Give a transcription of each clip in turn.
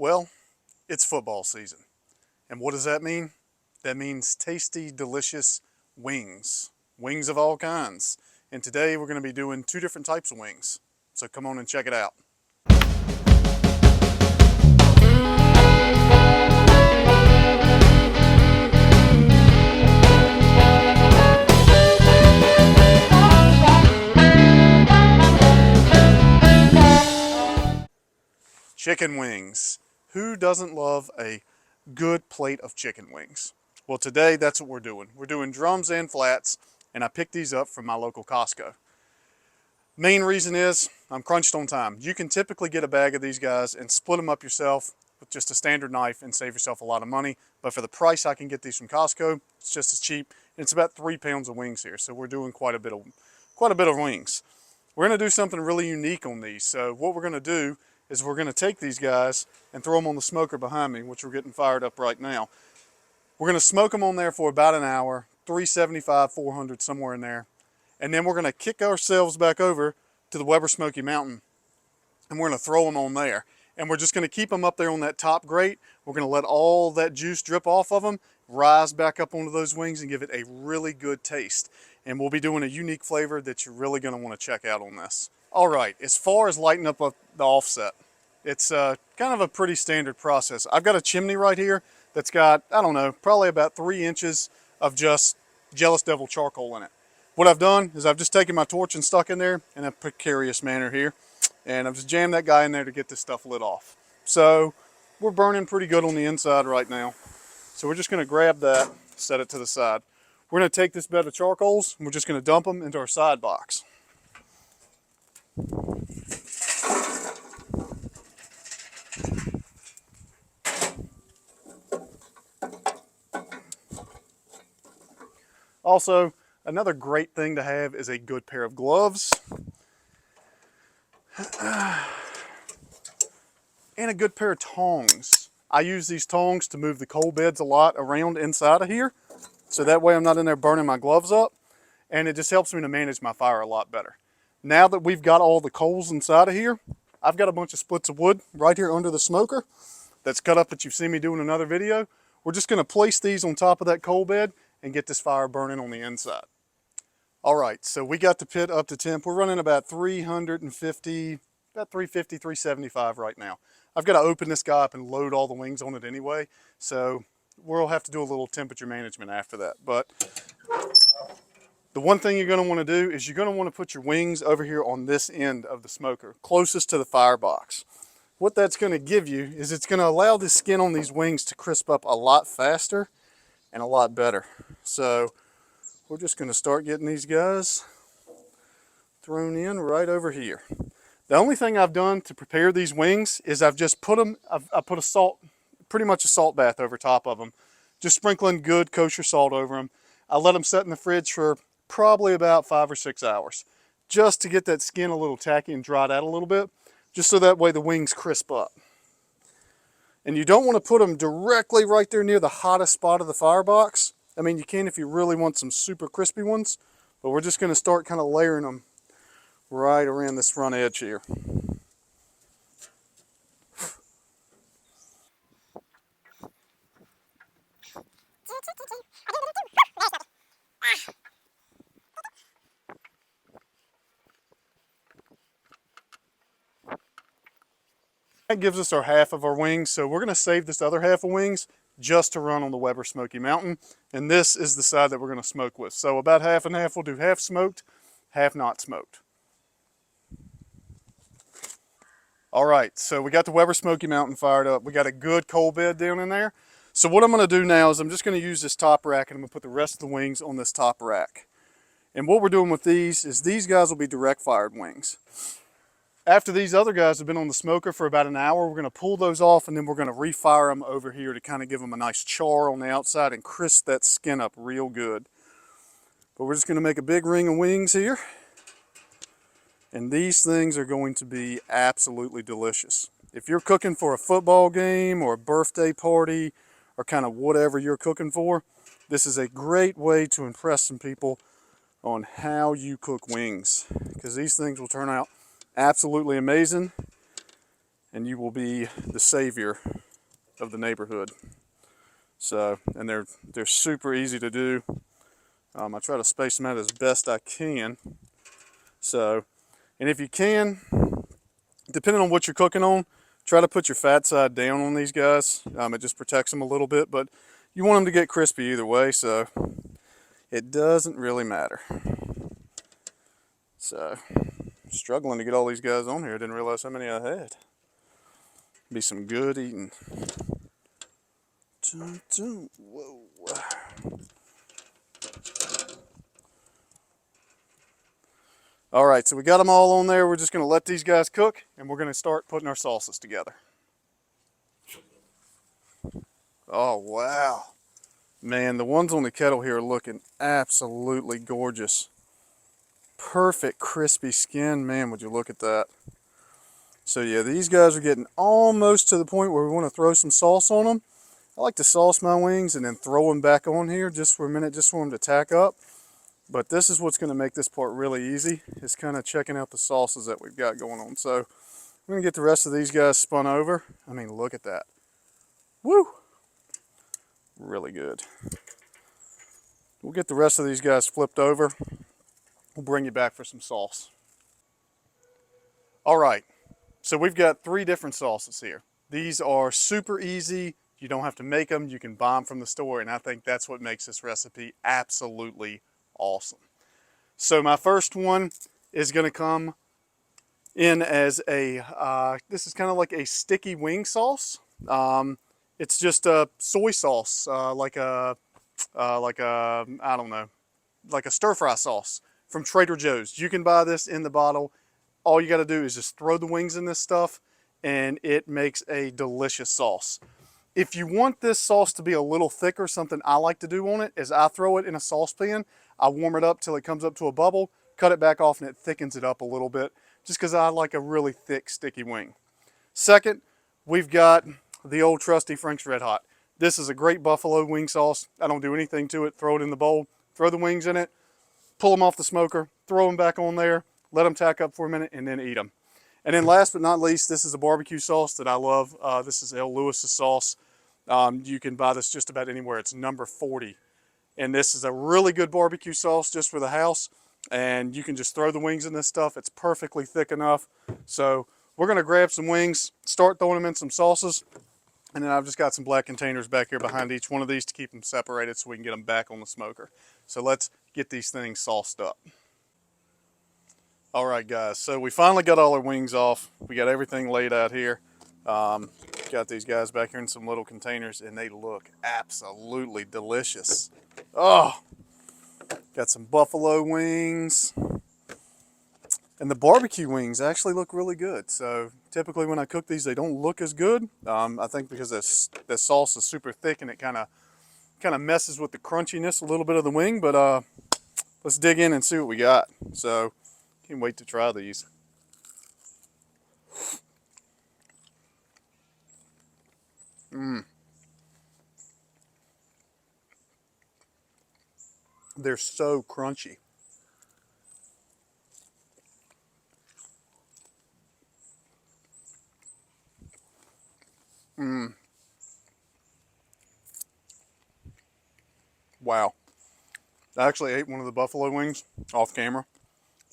Well, it's football season. And what does that mean? That means tasty, delicious wings. Wings of all kinds. And today we're going to be doing two different types of wings. So come on and check it out. Chicken wings. Who doesn't love a good plate of chicken wings? Well, today that's what we're doing. We're doing drums and flats, and I picked these up from my local Costco. Main reason is I'm crunched on time. You can typically get a bag of these guys and split them up yourself with just a standard knife and save yourself a lot of money. But for the price I can get these from Costco, it's just as cheap. And it's about 3 pounds of wings here, so we're doing quite a bit of wings. We're going to do something really unique on these. So what we're going to do is we're going to take these guys and throw them on the smoker behind me, which we're getting fired up right now. We're going to smoke them on there for about an hour, 375, 400, somewhere in there. And then we're going to kick ourselves back over to the Weber Smoky Mountain, and we're going to throw them on there. And we're just going to keep them up there on that top grate. We're going to let all that juice drip off of them, rise back up onto those wings, and give it a really good taste. And we'll be doing a unique flavor that you're really going to want to check out on this. All right, as far as lighting up the offset, it's kind of a pretty standard process. I've got a chimney right here that's got, I don't know, probably about 3 inches of just Jealous Devil charcoal in it. What I've done is I've just taken my torch and stuck in there in a precarious manner here, and I've just jammed that guy in there to get this stuff lit off. So we're burning pretty good on the inside right now. So we're just going to grab that, set it to the side. We're going to take this bed of charcoals and we're just going to dump them into our side box. Also, another great thing to have is a good pair of gloves and a good pair of tongs. I use these tongs to move the coal beds a lot around inside of here, so that way I'm not in there burning my gloves up, and it just helps me to manage my fire a lot better. Now that we've got all the coals inside of here, I've got a bunch of splits of wood right here under the smoker that's cut up that you've seen me do in another video. We're just going to place these on top of that coal bed and get this fire burning on the inside. All right, so we got the pit up to temp. We're running about 350, about 350, 375 right now. I've got to open this guy up and load all the wings on it anyway, so we'll have to do a little temperature management after that. But the one thing you're going to want to do is you're going to want to put your wings over here on this end of the smoker, closest to the firebox. What that's going to give you is it's going to allow the skin on these wings to crisp up a lot faster and a lot better. So we're just going to start getting these guys thrown in right over here. The only thing I've done to prepare these wings is I've just put them, I put a salt, pretty much a salt bath over top of them, just sprinkling good kosher salt over them. I let them set in the fridge for probably about 5 or 6 hours, just to get that skin a little tacky and dried out a little bit, just so that way the wings crisp up. And you don't want to put them directly right there near the hottest spot of the firebox. I mean, you can if you really want some super crispy ones, but we're just going to start kind of layering them right around this front edge here. That gives us our half of our wings, so we're going to save this other half of wings just to run on the Weber Smoky Mountain, and this is the side that we're going to smoke with. So about half and half. We'll do half smoked, half not smoked. All right, so we got the Weber Smoky Mountain fired up. We got a good coal bed down in there. So what I'm going to do now is I'm just going to use this top rack, and I'm going to put the rest of the wings on this top rack. And what we're doing with these is these guys will be direct fired wings. After these other guys have been on the smoker for about an hour, we're going to pull those off, and then we're going to refire them over here to kind of give them a nice char on the outside and crisp that skin up real good. But we're just going to make a big ring of wings here. And these things are going to be absolutely delicious. If you're cooking for a football game or a birthday party or kind of whatever you're cooking for, this is a great way to impress some people on how you cook wings, because these things will turn out absolutely amazing and you will be the savior of the neighborhood. So, and they're super easy to do. I try to space them out as best I can. So, and if you can, depending on what you're cooking on, try to put your fat side down on these guys. It just protects them a little bit, but you want them to get crispy either way, so it doesn't really matter. So, struggling to get all these guys on here. I didn't realize how many I had. Be some good eating. Whoa. All right, so we got them all on there. We're just going to let these guys cook, and we're going to start putting our sauces together. Oh, wow. Man, the ones on the kettle here are looking absolutely gorgeous. Perfect crispy skin. Man, would you look at that. So yeah, these guys are getting almost to the point where we want to throw some sauce on them. I like to sauce my wings and then throw them back on here just for a minute, just for them to tack up. But this is what's going to make this part really easy, is kind of checking out the sauces that we've got going on. So I'm going to get the rest of these guys spun over. I mean, look at that. Woo! Really good. We'll get the rest of these guys flipped over. We'll bring you back for some sauce. All right, so we've got 3 different sauces here. These are super easy. You don't have to make them. You can buy them from the store, and I think that's what makes this recipe absolutely awesome. So my first one is going to come in as a, this is kind of like a sticky wing sauce. It's just a soy sauce, like a, I don't know, like a stir-fry sauce from Trader Joe's. You can buy this in the bottle. All you got to do is just throw the wings in this stuff, and it makes a delicious sauce. If you want this sauce to be a little thicker, something I like to do on it is I throw it in a saucepan. I warm it up till it comes up to a bubble, cut it back off, and it thickens it up a little bit, just because I like a really thick, sticky wing. Second, we've got the old trusty Frank's Red Hot. This is a great buffalo wing sauce. I don't do anything to it. Throw it in the bowl, throw the wings in it, pull them off the smoker, throw them back on there, let them tack up for a minute, and then eat them. And then last but not least, this is a barbecue sauce that I love. This is El Lewis's sauce. You can buy this just about anywhere. It's number 40. And this is a really good barbecue sauce just for the house. And you can just throw the wings in this stuff. It's perfectly thick enough. So we're going to grab some wings, start throwing them in some sauces. And then I've just got some black containers back here behind each one of these to keep them separated so we can get them back on the smoker. So let's get these things sauced up. All right, guys, so we finally got all our wings off. We got everything laid out here. Got these guys back here in some little containers, and they look absolutely delicious. Oh, got some buffalo wings. And the barbecue wings actually look really good. So typically when I cook these, they don't look as good. I think because this sauce is super thick and it kind of messes with the crunchiness a little bit of the wing. But let's dig in and see what we got. So can't wait to try these. They're so crunchy. Wow. I actually ate one of the buffalo wings off camera.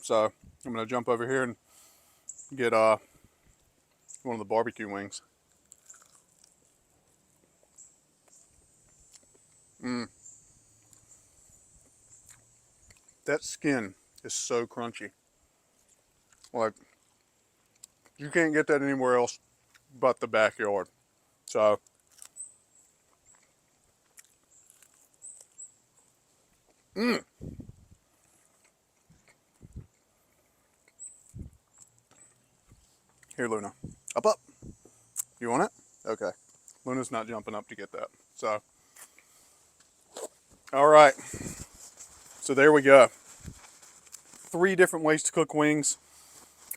So I'm going to jump over here and get one of the barbecue wings. That skin is so crunchy. Like, you can't get that anywhere else but the backyard. So, Here, Luna. Up. You want it? Okay. Luna's not jumping up to get that. So, all right. So there we go. 3 different ways to cook wings.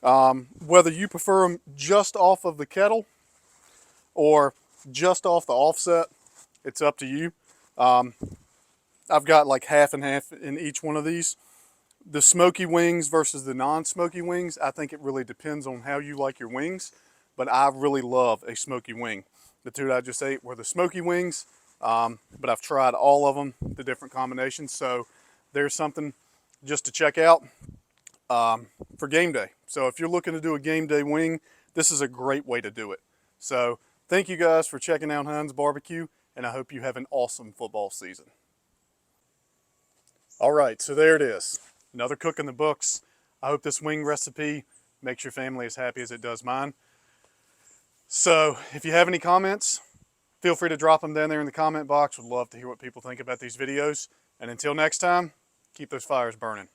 Whether you prefer them just off of the kettle or just off the offset, it's up to you. I've got like half and half in each one of these. The smoky wings versus the non-smoky wings, I think it really depends on how you like your wings. but I really love a smoky wing. The two that I just ate were the smoky wings, but I've tried all of them, the different combinations. So there's something just to check out for game day. So if you're looking to do a game day wing, this is a great way to do it. So thank you guys for checking out Hunn's Barbecue, and I hope you have an awesome football season. All right, so there it is. Another cook in the books. I hope this wing recipe makes your family as happy as it does mine. So if you have any comments, feel free to drop them down there in the comment box. Would love to hear what people think about these videos. And until next time, keep those fires burning.